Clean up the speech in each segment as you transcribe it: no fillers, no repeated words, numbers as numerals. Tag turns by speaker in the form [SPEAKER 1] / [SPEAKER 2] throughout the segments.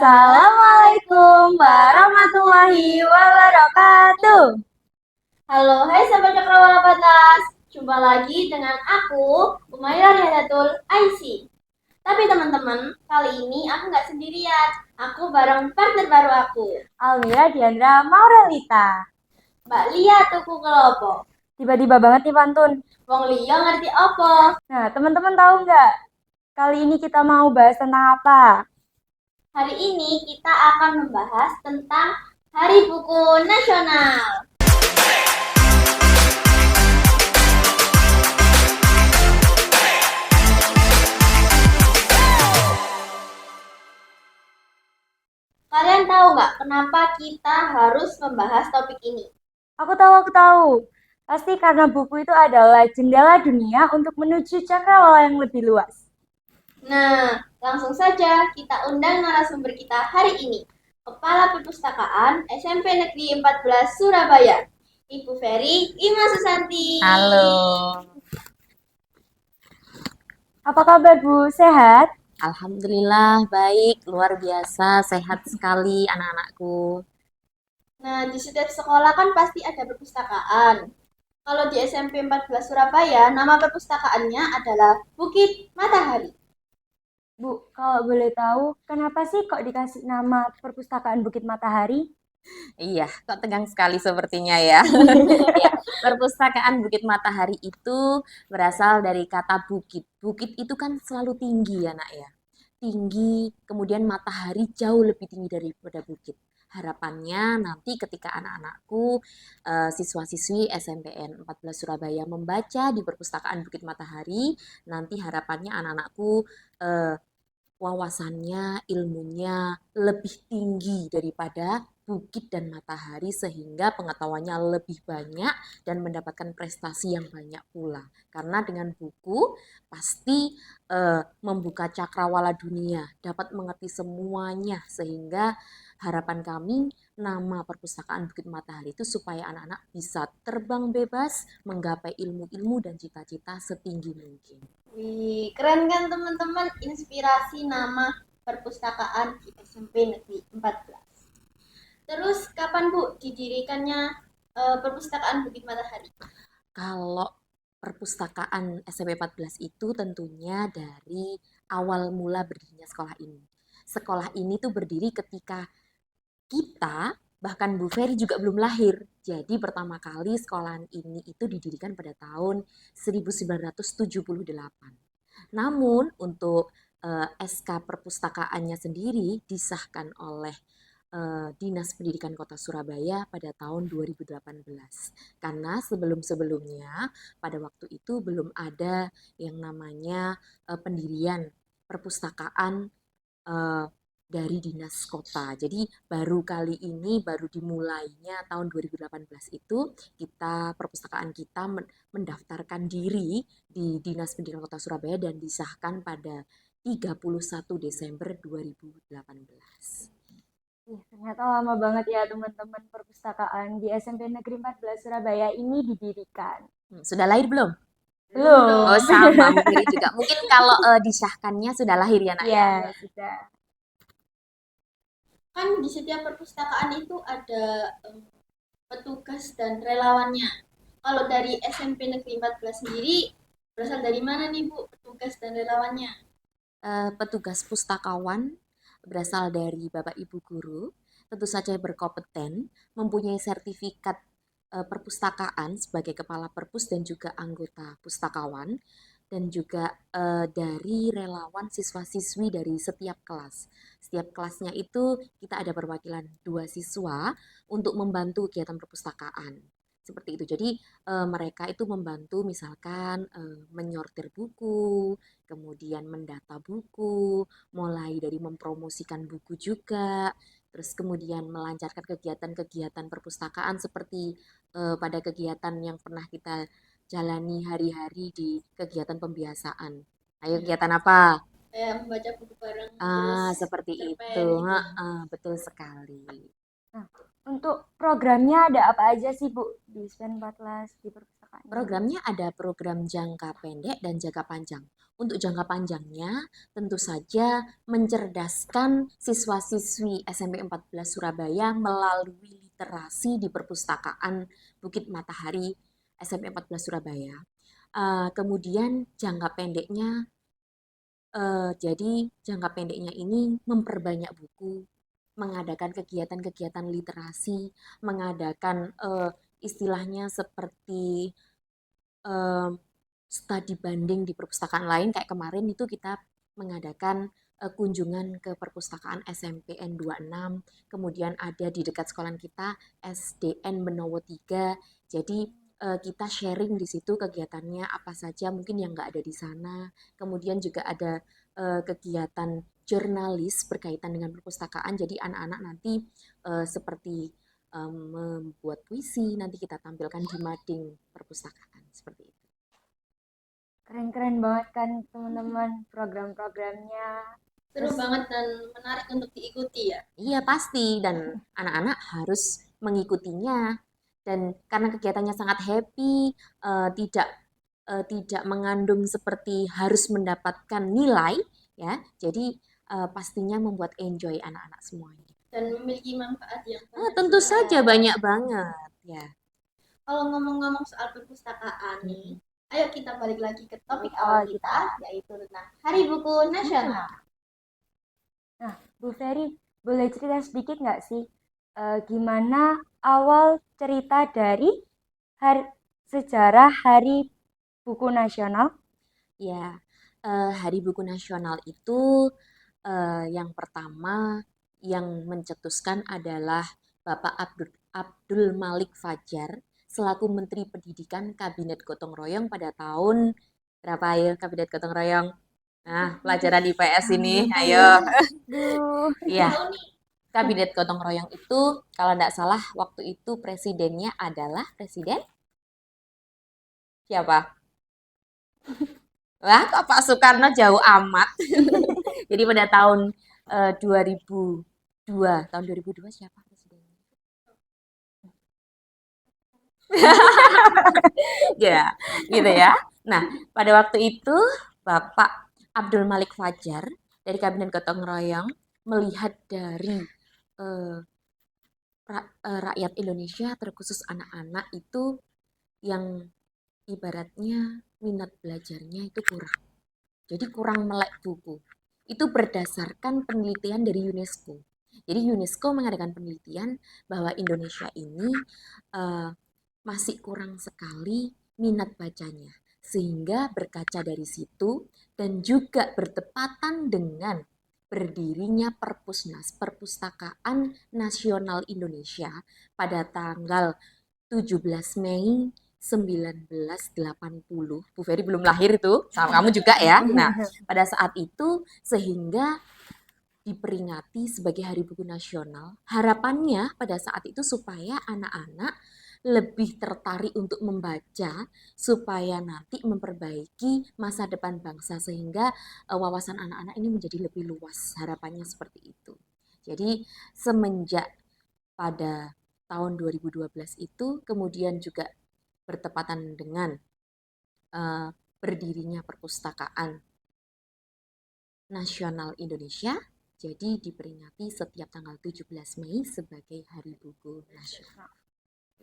[SPEAKER 1] Assalamualaikum warahmatullahi wabarakatuh.
[SPEAKER 2] Halo, hai sahabat Cakrawala Patas. Jumpa lagi dengan aku, Umairah Riadatul Aisy. Tapi teman-teman, kali ini aku nggak sendirian. Aku bareng partner baru aku,
[SPEAKER 1] Almira Diandra Maurelita.
[SPEAKER 2] Mbak Lia Tuku Kelopo.
[SPEAKER 1] Tiba-tiba banget nih pantun.
[SPEAKER 2] Wong Lia ngerti apa?
[SPEAKER 1] Nah, teman-teman tahu nggak? Kali ini kita mau bahas tentang apa?
[SPEAKER 2] Hari ini kita akan membahas tentang Hari Buku Nasional. Kalian tahu nggak kenapa kita harus membahas topik ini?
[SPEAKER 1] Aku tahu. Pasti karena buku itu adalah jendela dunia untuk menuju cakrawala yang lebih luas.
[SPEAKER 2] Nah, langsung saja kita undang narasumber kita hari ini, Kepala Perpustakaan SMP Negeri 14 Surabaya, Ibu Ferry Ima Susanti.
[SPEAKER 3] Halo.
[SPEAKER 1] Apa kabar Bu? Sehat?
[SPEAKER 3] Alhamdulillah baik, luar biasa, sehat sekali anak-anakku.
[SPEAKER 2] Nah, di setiap sekolah kan pasti ada perpustakaan. Kalau di SMP 14 Surabaya, nama perpustakaannya adalah Bukit Matahari.
[SPEAKER 1] Bu, kalau boleh tahu, kenapa sih kok dikasih nama Perpustakaan Bukit Matahari?
[SPEAKER 3] Iya, kok tegang sekali sepertinya ya. Ya, perpustakaan Bukit Matahari itu berasal dari kata bukit. Bukit itu kan selalu tinggi ya, Nak ya. Tinggi, kemudian matahari jauh lebih tinggi daripada bukit. Harapannya nanti ketika anak-anakku, siswa-siswi SMPN 14 Surabaya membaca di perpustakaan Bukit Matahari, nanti harapannya anak-anakku eh, wawasannya, ilmunya lebih tinggi daripada bukit dan matahari sehingga pengetahuannya lebih banyak dan mendapatkan prestasi yang banyak pula. Karena dengan buku pasti membuka cakrawala dunia, dapat mengerti semuanya sehingga harapan kami nama perpustakaan Bukit Matahari itu supaya anak-anak bisa terbang bebas, menggapai ilmu-ilmu dan cita-cita setinggi mungkin.
[SPEAKER 2] Wih, keren kan teman-teman? Inspirasi nama perpustakaan di SMP Negeri 14. Terus kapan Bu didirikannya perpustakaan Bukit Matahari?
[SPEAKER 3] Kalau perpustakaan SMP 14 itu tentunya dari awal mula berdirinya sekolah ini. Sekolah ini tuh berdiri ketika kita, bahkan Bu Ferry juga belum lahir. Jadi pertama kali sekolahan ini itu didirikan pada tahun 1978. Namun untuk SK perpustakaannya sendiri disahkan oleh Dinas Pendidikan Kota Surabaya pada tahun 2018. Karena sebelum-sebelumnya pada waktu itu belum ada yang namanya pendirian perpustakaan eh, dari dinas kota. Jadi baru kali ini, baru dimulainya tahun 2018 itu kita perpustakaan kita mendaftarkan diri di Dinas Pendidikan Kota Surabaya dan disahkan pada 31 Desember 2018.
[SPEAKER 1] Ternyata lama banget ya teman-teman perpustakaan di SMP Negeri 14 Surabaya ini didirikan.
[SPEAKER 3] Sudah lahir belum?
[SPEAKER 1] Belum.
[SPEAKER 3] Oh sama, Bu Ferry juga. Mungkin kalau disahkannya sudah lahir ya nak ya?
[SPEAKER 1] Ya, sudah.
[SPEAKER 2] Kan di setiap perpustakaan itu ada petugas dan relawannya. Kalau dari SMP Negeri 14 sendiri, berasal dari mana nih Bu petugas dan relawannya?
[SPEAKER 3] Petugas pustakawan berasal dari Bapak Ibu guru, tentu saja berkompeten, mempunyai sertifikat perpustakaan sebagai kepala perpus dan juga anggota pustakawan, dan juga dari relawan siswa-siswi dari setiap kelas. Setiap kelasnya itu kita ada perwakilan 2 siswa untuk membantu kegiatan perpustakaan. Seperti itu. Jadi mereka itu membantu misalkan menyortir buku, kemudian mendata buku, mulai dari mempromosikan buku juga, terus kemudian melancarkan kegiatan-kegiatan perpustakaan seperti pada kegiatan yang pernah kita jalani hari-hari di kegiatan pembiasaan. Ayo kegiatan apa?
[SPEAKER 2] Kayak membaca buku bareng, terus
[SPEAKER 3] Seperti itu.
[SPEAKER 2] cerpen gitu.
[SPEAKER 3] Betul sekali.
[SPEAKER 1] Nah, untuk programnya ada apa aja sih Bu di SPN 14 di perpustakaan? perpustakaannya?
[SPEAKER 3] Programnya ada program jangka pendek dan jangka panjang. Untuk jangka panjangnya, tentu saja mencerdaskan siswa-siswi SMP 14 Surabaya melalui literasi di perpustakaan Bukit Matahari SMP 14 Surabaya. Kemudian jangka pendeknya, jadi jangka pendeknya ini memperbanyak buku, mengadakan kegiatan-kegiatan literasi, mengadakan istilahnya seperti em, studi banding di perpustakaan lain. Kayak kemarin itu kita mengadakan kunjungan ke perpustakaan SMPN 26, kemudian ada di dekat sekolah kita SDN Benowo 3. Jadi kita sharing di situ kegiatannya apa saja mungkin yang nggak ada di sana. Kemudian juga ada kegiatan jurnalis berkaitan dengan perpustakaan. Jadi anak-anak nanti seperti membuat puisi nanti kita tampilkan di mading perpustakaan seperti itu.
[SPEAKER 1] Keren-keren banget kan teman-teman program-programnya.
[SPEAKER 2] Seru
[SPEAKER 1] Terus
[SPEAKER 2] banget dan menarik untuk diikuti ya.
[SPEAKER 3] Iya pasti, dan anak-anak harus mengikutinya. Dan karena kegiatannya sangat happy, tidak mengandung seperti harus mendapatkan nilai, ya. Jadi pastinya membuat enjoy anak-anak semuanya.
[SPEAKER 2] Dan memiliki manfaat yang banyak.
[SPEAKER 3] Tentu
[SPEAKER 2] juga.
[SPEAKER 3] saja banyak banget, ya.
[SPEAKER 2] Kalau ngomong-ngomong soal perpustakaan nih, ayo kita balik lagi ke topik
[SPEAKER 1] awal
[SPEAKER 2] awal kita, yaitu tentang Hari Buku Nasional.
[SPEAKER 1] Nah, Bu Ferry, boleh cerita sedikit nggak sih gimana awal cerita dari sejarah Hari Buku Nasional?
[SPEAKER 3] Ya, Hari Buku Nasional itu yang pertama yang mencetuskan adalah Bapak Abdul Malik Fajar selaku Menteri Pendidikan Kabinet Gotong Royong pada tahun berapa ya Kabinet Gotong Royong? Nah, pelajaran IPS ini, ayo. Iya, Kabinet Gotong Royong itu kalau tidak salah waktu itu presidennya adalah Presiden siapa? Wah, kok Pak Soekarno jauh amat. Jadi pada tahun 2002, tahun 2002 siapa presidennya? Ya, gitu ya. Nah, pada waktu itu Bapak Abdul Malik Fajar dari Kabinet Gotong Royong melihat dari eh, rakyat Indonesia, terkhusus anak-anak itu yang ibaratnya minat belajarnya itu kurang. Jadi kurang melek buku. Itu berdasarkan penelitian dari UNESCO. Jadi UNESCO mengadakan penelitian bahwa Indonesia ini uh, masih kurang sekali minat bacanya. Sehingga berkaca dari situ dan juga bertepatan dengan berdirinya Perpusnas, Perpustakaan Nasional Indonesia pada tanggal 17 Mei 1980. Bu Ferry belum lahir itu, sama kamu juga ya. Nah, pada saat itu sehingga diperingati sebagai Hari Buku Nasional. Harapannya pada saat itu supaya anak-anak lebih tertarik untuk membaca, supaya nanti memperbaiki masa depan bangsa, sehingga wawasan anak-anak ini menjadi lebih luas. Harapannya seperti itu. Jadi semenjak pada tahun 2012 itu kemudian juga bertepatan dengan berdirinya Perpustakaan Nasional Indonesia, jadi diperingati setiap tanggal 17 Mei sebagai Hari Buku Nasional.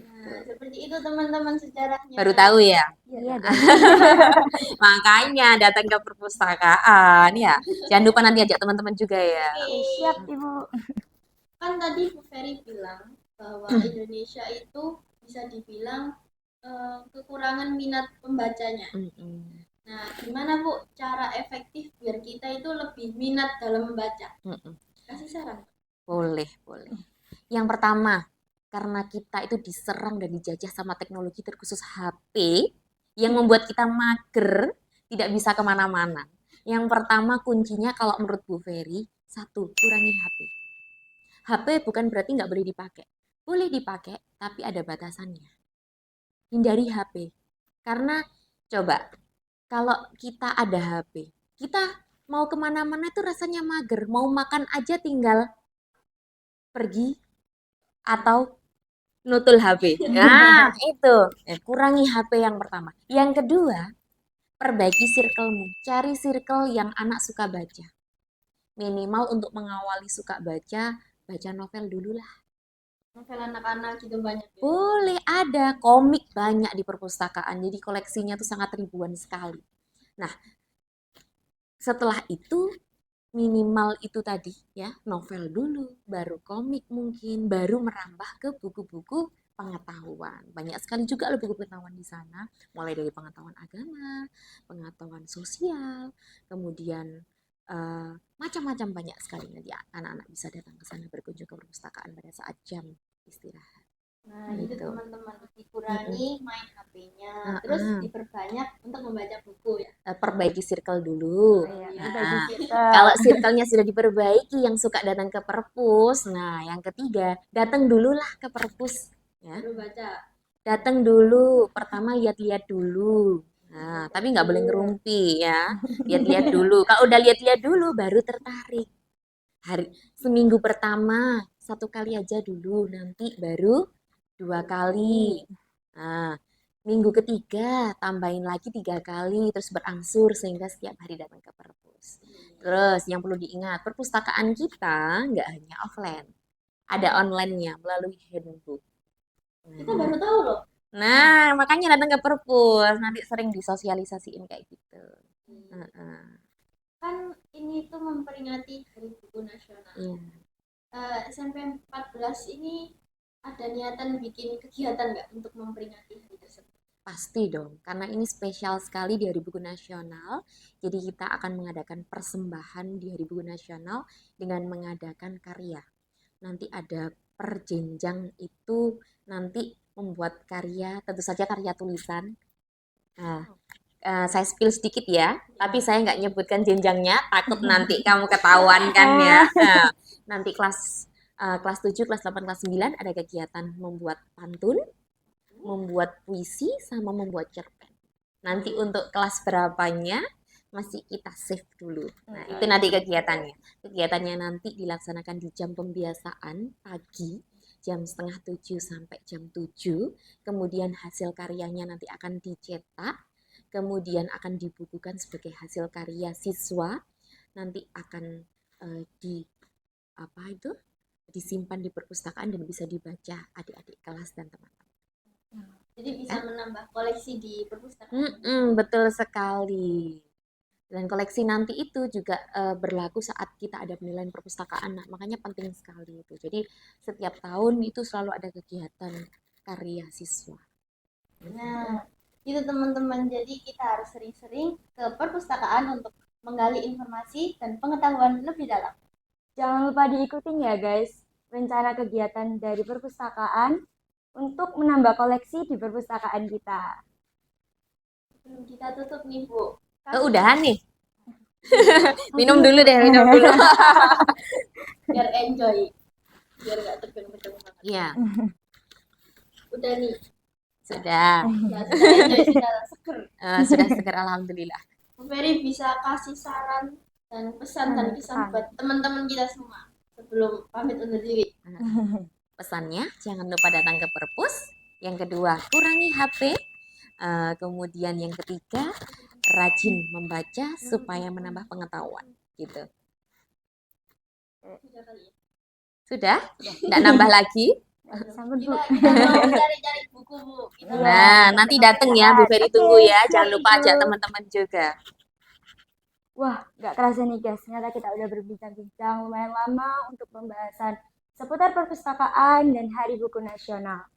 [SPEAKER 2] Nah, seperti itu teman-teman sejarahnya.
[SPEAKER 3] Baru tahu ya?
[SPEAKER 1] Iya dong.
[SPEAKER 3] Makanya datang ke perpustakaan ya. Jangan lupa nanti ajak teman-teman juga ya.
[SPEAKER 1] Siap, Ibu.
[SPEAKER 2] Kan tadi Bu Ferry bilang bahwa Indonesia itu bisa dibilang kekurangan minat pembacanya. Nah, gimana Bu cara efektif biar kita itu lebih minat dalam membaca? Kasih saran.
[SPEAKER 3] Boleh. Yang pertama, karena kita itu diserang dan dijajah sama teknologi terkhusus HP yang membuat kita mager, tidak bisa kemana-mana. Yang pertama kuncinya kalau menurut Bu Ferry, satu, kurangi HP. HP bukan berarti nggak boleh dipakai. Boleh dipakai, tapi ada batasannya. Hindari HP. Karena coba, kalau kita ada HP, kita mau kemana-mana itu rasanya mager. Mau makan aja tinggal pergi atau nutul HP. Nah, itu. Kurangi HP yang pertama. Yang kedua, perbaiki circle-mu. Cari circle yang anak suka baca. Minimal untuk mengawali suka baca, baca novel dulu lah.
[SPEAKER 2] Novel anak-anak gitu banyak ya.
[SPEAKER 3] Boleh, ada komik banyak di perpustakaan. Jadi koleksinya tuh sangat ribuan sekali. Nah, setelah itu minimal itu tadi ya, novel dulu, baru komik mungkin, baru merambah ke buku-buku pengetahuan. Banyak sekali juga loh buku pengetahuan di sana, mulai dari pengetahuan agama, pengetahuan sosial, kemudian macam-macam banyak sekali. Nanti anak-anak bisa datang ke sana berkunjung ke perpustakaan pada saat jam istirahat.
[SPEAKER 2] Nah, itu
[SPEAKER 3] Gitu.
[SPEAKER 2] teman-teman dikurangi main HP-nya,
[SPEAKER 3] Heeh.
[SPEAKER 2] terus diperbanyak untuk membaca buku ya.
[SPEAKER 3] Perbaiki circle dulu.
[SPEAKER 1] Iya,
[SPEAKER 3] Nah,
[SPEAKER 1] berbagi circle.
[SPEAKER 3] kalau circle-nya sudah diperbaiki, yang suka datang ke perpus, nah yang ketiga, datang dululah ke perpus. Ya.
[SPEAKER 2] Baru baca.
[SPEAKER 3] Datang dulu, pertama lihat-lihat dulu. Nah, tapi nggak boleh ngerumpi ya. Lihat-lihat dulu. Kalau udah lihat-lihat dulu, baru tertarik. Seminggu pertama, 1 kali aja dulu, nanti baru 2 kali. Nah, minggu ketiga tambahin lagi 3 kali, terus berangsur sehingga setiap hari datang ke perpus. Terus yang perlu diingat, perpustakaan kita nggak hanya offline, ada online-nya melalui handbook.
[SPEAKER 2] Kita baru tahu loh.
[SPEAKER 3] Nah, makanya datang ke perpus, nanti sering disosialisasiin kayak gitu. Heeh.
[SPEAKER 2] Kan ini tuh memperingati Hari Buku Nasional.
[SPEAKER 3] Iya.
[SPEAKER 2] SMP 14 ini ada niatan bikin kegiatan nggak untuk memperingati hari tersebut?
[SPEAKER 3] Pasti dong, karena ini spesial sekali di Hari Buku Nasional. Jadi kita akan mengadakan persembahan di Hari Buku Nasional dengan mengadakan karya. Nanti ada per jenjang itu nanti membuat karya, tentu saja karya tulisan. Nah, saya spill sedikit ya, tapi saya nggak nyebutkan jenjangnya, takut nanti kamu ketahuan kan ya. Nah, nanti kelas 7, kelas 8, kelas 9 ada kegiatan membuat pantun, membuat puisi, sama membuat cerpen. Nanti untuk kelas berapanya masih kita save dulu. Nah, itu nanti kegiatannya. Kegiatannya nanti dilaksanakan di jam pembiasaan pagi, jam setengah 7 sampai jam 7. Kemudian hasil karyanya nanti akan dicetak, kemudian akan dibukukan sebagai hasil karya siswa. Nanti akan di apa itu disimpan di perpustakaan dan bisa dibaca adik-adik kelas dan teman-teman.
[SPEAKER 2] Jadi bisa menambah koleksi di perpustakaan.
[SPEAKER 3] Betul sekali. Dan koleksi nanti itu juga berlaku saat kita ada penilaian perpustakaan. Nah, makanya penting sekali itu. Jadi setiap tahun itu selalu ada kegiatan karya siswa.
[SPEAKER 2] Nah, itu teman-teman. Jadi kita harus sering-sering ke perpustakaan untuk menggali informasi dan pengetahuan lebih dalam.
[SPEAKER 1] Jangan lupa diikutin ya guys, rencana kegiatan dari perpustakaan untuk menambah koleksi di perpustakaan kita.
[SPEAKER 2] Kita tutup nih, Bu.
[SPEAKER 3] Udahan nih. Minum dulu deh, minum dulu.
[SPEAKER 2] Biar enjoy. Biar gak tegang-tegang banget.
[SPEAKER 3] Iya.
[SPEAKER 2] Udah nih.
[SPEAKER 3] Sudah.
[SPEAKER 2] Ya, sudah enjoy, sudah seger.
[SPEAKER 3] Sudah segar, alhamdulillah.
[SPEAKER 2] Bu Ferry bisa kasih saran dan pesan dan kesan buat teman-teman kita semua sebelum pamit undur diri.
[SPEAKER 3] Pesannya, jangan lupa datang ke perpus. Yang kedua, kurangi HP. Kemudian yang ketiga, rajin membaca supaya menambah pengetahuan. Gitu.
[SPEAKER 2] Sudah kali ya?
[SPEAKER 3] Sudah? Tidak nambah lagi?
[SPEAKER 1] Sampai Bu.
[SPEAKER 2] Kita mau cari-cari buku, Bu. Kita
[SPEAKER 3] Nah, nanti datang ya, Bu Ferry, tunggu ya.
[SPEAKER 1] Oke,
[SPEAKER 3] Jangan lupa
[SPEAKER 1] siap,
[SPEAKER 3] ajak
[SPEAKER 1] Ibu.
[SPEAKER 3] teman-teman juga.
[SPEAKER 1] Wah, nggak kerasa nih guys, ternyata kita udah berbincang-bincang lumayan lama untuk pembahasan seputar perpustakaan dan Hari Buku Nasional.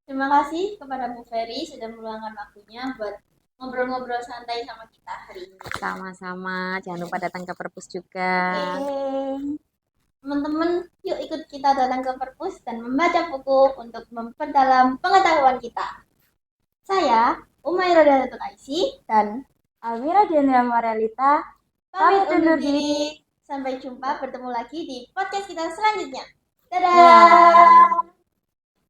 [SPEAKER 2] Terima kasih kepada Bu Ferry sudah meluangkan waktunya buat ngobrol-ngobrol santai sama kita hari ini.
[SPEAKER 3] Sama-sama, jangan lupa datang ke perpus juga.
[SPEAKER 1] Oke.
[SPEAKER 2] Teman-teman, yuk ikut kita datang ke perpus dan membaca buku untuk memperdalam pengetahuan kita. Saya, Umairah Danatul Aisy, dan
[SPEAKER 1] Almira Diandra Morelita,
[SPEAKER 2] pamit undur diri. Sampai jumpa bertemu lagi di podcast kita selanjutnya. Dadah!